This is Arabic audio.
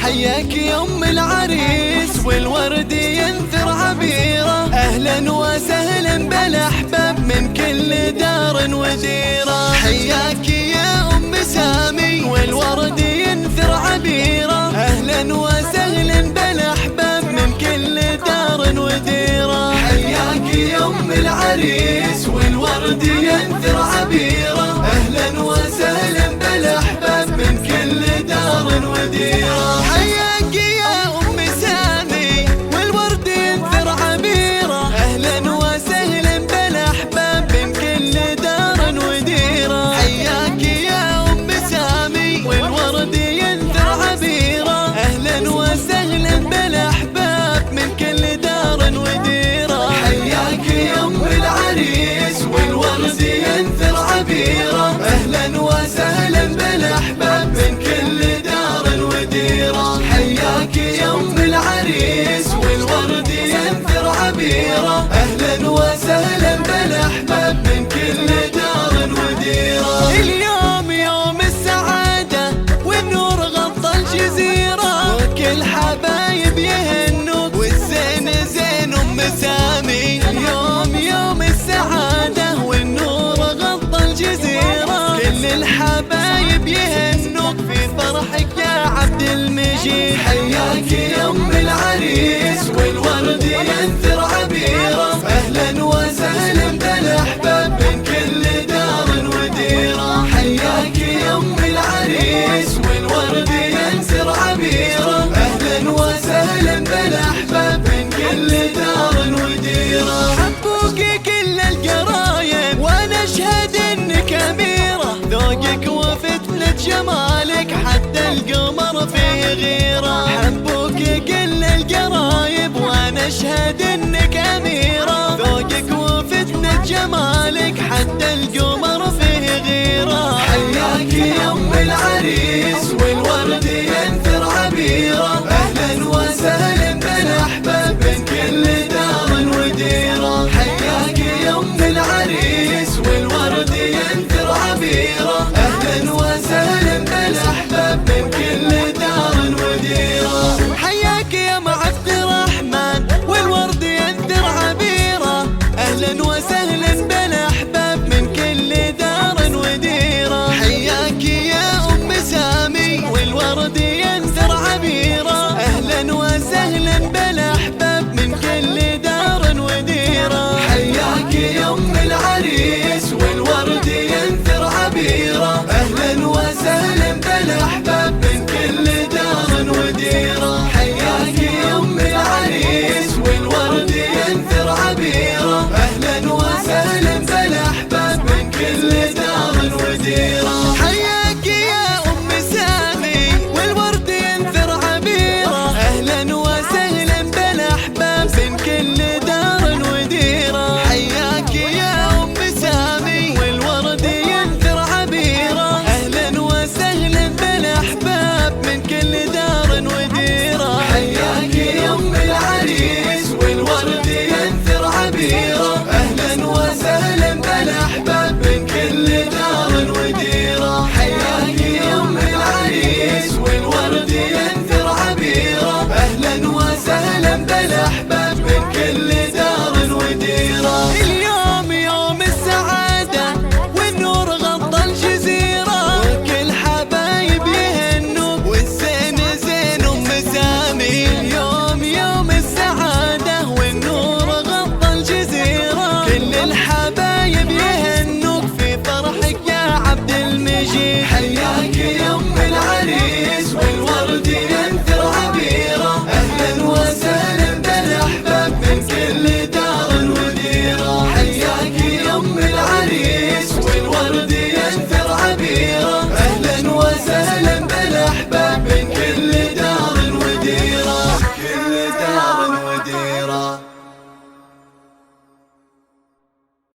حياك يا ام العريس والورد ينثر عبيره، اهلا وسهلا بالاحباب من كل دار وديره. حياك يا ام سامي والورد ينثر عبيره، اهلا وسهلا بالاحباب من كل دار وديره. حياك يا ام العريس والورد ينثر عبيره، اهلا وسهلا بالاحباب من كل دار وديره. حياك يا ام سامي والورد ينثر عبيره، اهلا وسهلا بالاحباب من كل دار وديره. حياك يا ام سامي والورد ينثر عبيره، اهلا وسهلا بالاحباب من كل دار وديره. حياك يا ام العريس والورد ينثر عبيره، اهلا وسهلا بالاحباب من كل دار وديره. حياك يا ام العريس والورد ينثر عبيره، اهلا وسهلا بالاحباب من كل دار وديره. اليوم يوم السعاده والنور غطى الجزيره، وكل حبايب يهنوك والزين زين ام سامي. اليوم يوم السعاده والنور غطى الجزيره، كل الحبايب يهنوك في فرحك يا عبد المجيد. حياك يا ام العريس والورد ينثر عبيره، اهلا وسهلا بالاحباب من كل دار وديره. حياك يا ام العريس والورد ينثر عبيره، اهلا وسهلا بالاحباب من كل دار وديره. حبوك كل القرايب وانا اشهد انك اميره، ذوقك وفتنة جمالك حتى القمر فيه غيره. حبوك كل القرايب وانا اشهد انك اميره، ذوقك وفتنة جمالك حتى القمر فيه غيره. حياك يا ام العريس والورد